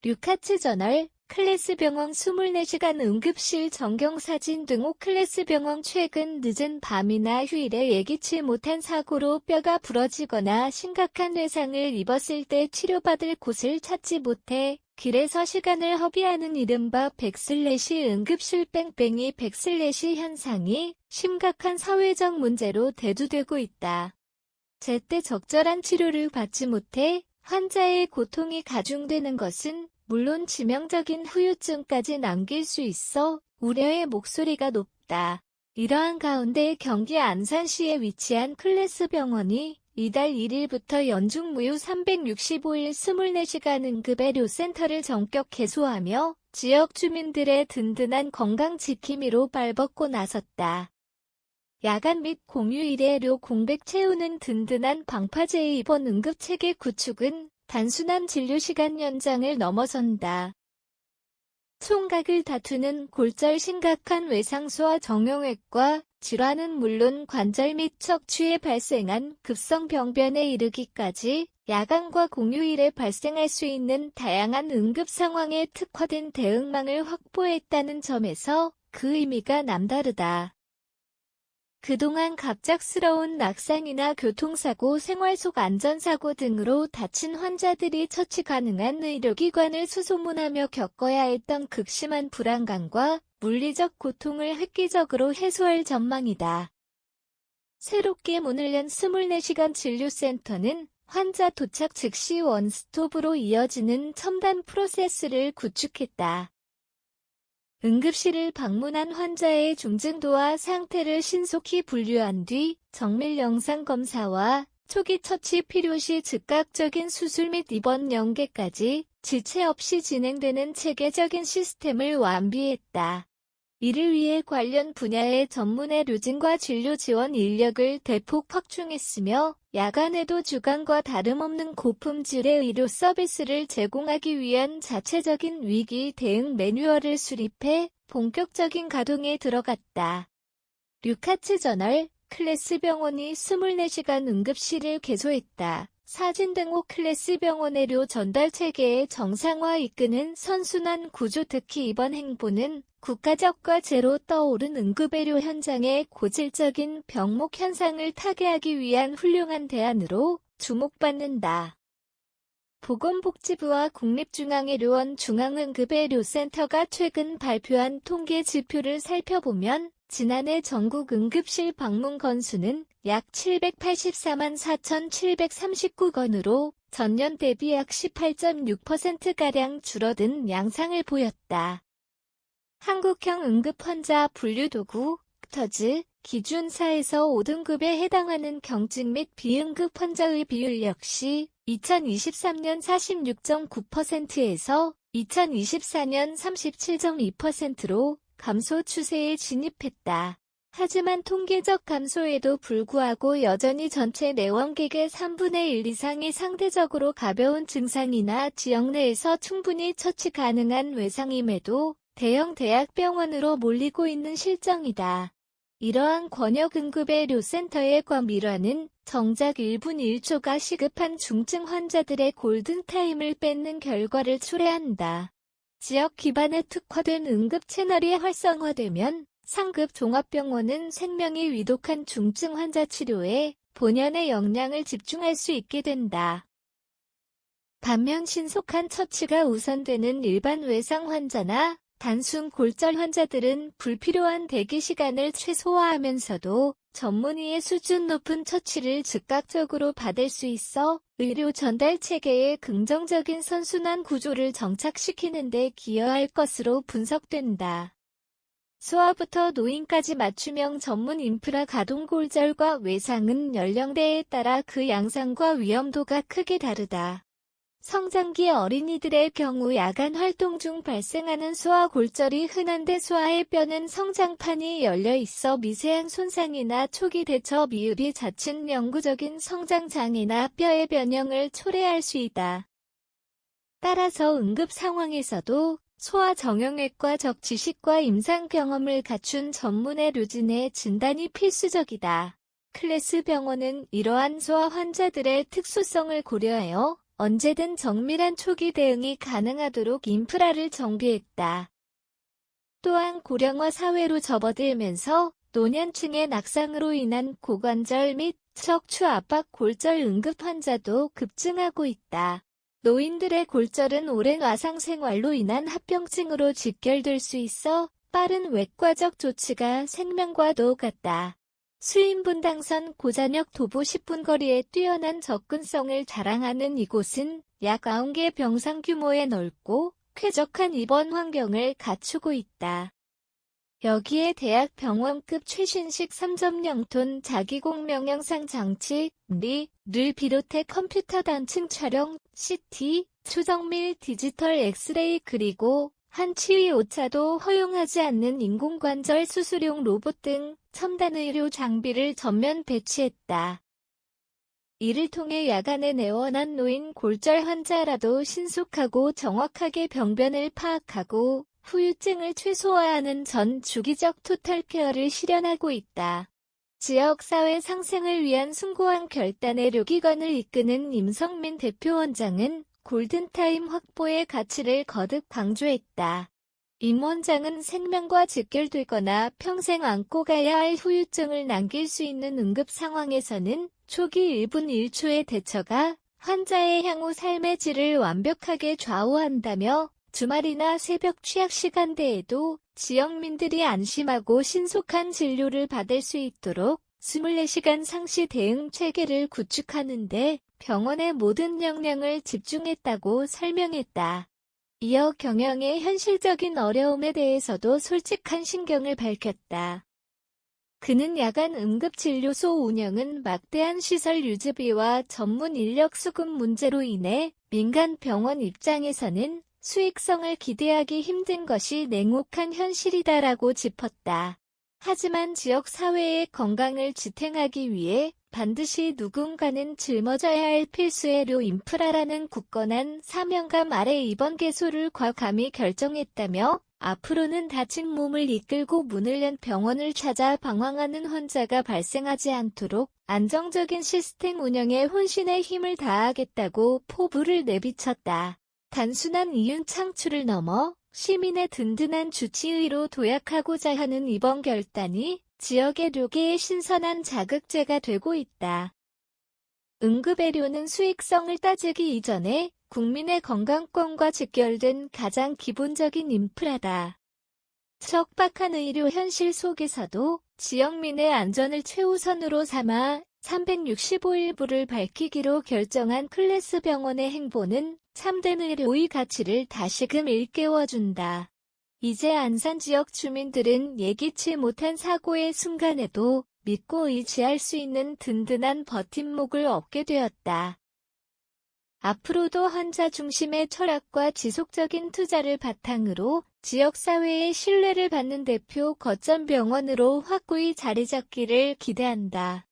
류카츠 저널, 클래스병원 24시간 응급실 전경사진 등 5클래스병원 최근 늦은 밤이나 휴일에 예기치 못한 사고로 뼈가 부러지거나 심각한 외상을 입었을 때 치료받을 곳을 찾지 못해 길에서 시간을 허비하는 이른바 백슬래시 응급실 뺑뺑이 백슬래시 현상이 심각한 사회적 문제로 대두되고 있다. 제때 적절한 치료를 받지 못해 환자의 고통이 가중되는 것은 물론 치명적인 후유증까지 남길 수 있어 우려의 목소리가 높다. 이러한 가운데 경기 안산시에 위치한 클래스병원이 이달 1일부터 연중 무휴 365일 24시간 응급의료센터를 전격 개소하며 지역 주민들의 든든한 건강 지킴이로 발벗고 나섰다. 야간 및 공휴일에 의료 공백 채우는 든든한 방파제 입원 응급체계 구축은 단순한 진료시간 연장을 넘어선다. 총각을 다투는 골절 심각한 외상수와 정형외과 질환은 물론 관절 및 척추에 발생한 급성병변에 이르기까지 야간과 공휴일에 발생할 수 있는 다양한 응급 상황에 특화된 대응망을 확보했다는 점에서 그 의미가 남다르다. 그동안 갑작스러운 낙상이나 교통사고, 생활 속 안전사고 등으로 다친 환자들이 처치 가능한 의료기관을 수소문하며 겪어야 했던 극심한 불안감과 물리적 고통을 획기적으로 해소할 전망이다. 새롭게 문을 연 24시간 진료센터는 환자 도착 즉시 원스톱으로 이어지는 첨단 프로세스를 구축했다. 응급실을 방문한 환자의 중증도와 상태를 신속히 분류한 뒤 정밀 영상 검사와 초기 처치 필요시 즉각적인 수술 및 입원 연계까지 지체 없이 진행되는 체계적인 시스템을 완비했다. 이를 위해 관련 분야의 전문 의료진과 진료 지원 인력을 대폭 확충했으며 야간에도 주간과 다름없는 고품질의 의료 서비스를 제공하기 위한 자체적인 위기 대응 매뉴얼을 수립해 본격적인 가동에 들어갔다. 류카츠 저널, 클래스병원이 24시간 응급실을 개소했다. 사진 등 5클래스병원 의료 전달 체계의 정상화 이끄는 선순환 구조. 특히 이번 행보는 국가적 과제로 떠오른 응급의료 현장의 고질적인 병목 현상을 타개하기 위한 훌륭한 대안으로 주목받는다. 보건복지부와 국립중앙의료원 중앙응급의료센터가 최근 발표한 통계 지표를 살펴보면 지난해 전국 응급실 방문 건수는 약 784만 4,739건으로 전년 대비 약 18.6%가량 줄어든 양상을 보였다. 한국형 응급환자 분류도구 (터즈) 기준 4에서 5등급에 해당하는 경증 및 비응급 환자의 비율 역시 2023년 46.9%에서 2024년 37.2%로 감소 추세에 진입했다. 하지만 통계적 감소에도 불구하고 여전히 전체 내원객의 3분의 1 이상이 상대적으로 가벼운 증상이나 지역 내에서 충분히 처치 가능한 외상임에도 대형 대학병원으로 몰리고 있는 실정이다. 이러한 권역응급의료센터의 과밀화는 정작 1분 1초가 시급한 중증 환자들의 골든타임을 뺏는 결과를 초래한다. 지역 기반에 특화된 응급 채널이 활성화되면 상급 종합병원은 생명이 위독한 중증 환자 치료에 본연의 역량을 집중할 수 있게 된다. 반면 신속한 처치가 우선되는 일반 외상 환자나 단순 골절 환자들은 불필요한 대기 시간을 최소화하면서도 전문의의 수준 높은 처치를 즉각적으로 받을 수 있어 의료 전달 체계의 긍정적인 선순환 구조를 정착시키는 데 기여할 것으로 분석된다. 소아부터 노인까지 맞춤형 전문 인프라 가동. 골절과 외상은 연령대에 따라 그 양상과 위험도가 크게 다르다. 성장기 어린이들의 경우 야간 활동 중 발생하는 소아 골절이 흔한데 소아의 뼈는 성장판이 열려 있어 미세한 손상이나 초기 대처 미흡이 잦은 영구적인 성장 장애나 뼈의 변형을 초래할 수 있다. 따라서 응급 상황에서도 소아 정형외과적 지식과 임상 경험을 갖춘 전문 의료진의 진단이 필수적이다. 클래스병원은 이러한 소아 환자들의 특수성을 고려하여 언제든 정밀한 초기 대응이 가능하도록 인프라를 정비했다. 또한 고령화 사회로 접어들면서 노년층의 낙상으로 인한 고관절 및 척추 압박 골절 응급 환자도 급증하고 있다. 노인들의 골절은 오랜 와상 생활로 인한 합병증으로 직결될 수 있어 빠른 외과적 조치가 생명과도 같다. 수인분당선 고잔역 도보 10분 거리에 뛰어난 접근성을 자랑하는 이곳은 약 9개 병상 규모의 넓고 쾌적한 입원 환경을 갖추고 있다. 여기에 대학병원급 최신식 3.0톤 자기공명영상 장치, 를 비롯해 컴퓨터 단층 촬영, CT, 초정밀 디지털 엑스레이 그리고 한치의 오차도 허용하지 않는 인공관절 수술용 로봇 등 첨단 의료 장비를 전면 배치했다. 이를 통해 야간에 내원한 노인 골절 환자라도 신속하고 정확하게 병변을 파악하고 후유증을 최소화하는 전 주기적 토탈 케어를 실현하고 있다. 지역사회 상생을 위한 숭고한 결단의 료기관을 이끄는 임성민 대표원장은 골든타임 확보의 가치를 거듭 강조했다. 임 원장은 생명과 직결되거나 평생 안고 가야 할 후유증을 남길 수 있는 응급 상황에서는 초기 1분 1초의 대처가 환자의 향후 삶의 질을 완벽하게 좌우한다며 주말이나 새벽 취약 시간대에도 지역민들이 안심하고 신속한 진료를 받을 수 있도록 24시간 상시 대응 체계를 구축하는 데 병원의 모든 역량을 집중했다고 설명했다. 이어 경영의 현실적인 어려움에 대해서도 솔직한 신경을 밝혔다. 그는 야간 응급진료소 운영은 막대한 시설 유지비와 전문 인력 수급 문제로 인해 민간 병원 입장에서는 수익성을 기대하기 힘든 것이 냉혹한 현실이다라고 짚었다. 하지만 지역 사회의 건강을 지탱하기 위해 반드시 누군가는 짊어져야 할 필수의 료 인프라라는 굳건한 사명감 아래 이번 개소를 과감히 결정했다며 앞으로는 다친 몸을 이끌고 문을 연 병원을 찾아 방황하는 환자가 발생하지 않도록 안정적인 시스템 운영에 혼신의 힘을 다하겠다고 포부를 내비쳤다. 단순한 이윤 창출을 넘어 시민의 든든한 주치의로 도약하고자 하는 이번 결단이 지역의 료계의 신선한 자극제가 되고 있다. 응급의료는 수익성을 따지기 이전에 국민의 건강권과 직결된 가장 기본적인 인프라다. 척박한 의료 현실 속에서도 지역민의 안전을 최우선으로 삼아 365일부를 밝히기로 결정한 클래스 병원의 행보는 참된 의료의 가치를 다시금 일깨워준다. 이제 안산 지역 주민들은 예기치 못한 사고의 순간에도 믿고 의지할 수 있는 든든한 버팀목을 얻게 되었다. 앞으로도 환자 중심의 철학과 지속적인 투자를 바탕으로 지역사회의 신뢰를 받는 대표 거점 병원으로 확고히 자리 잡기를 기대한다.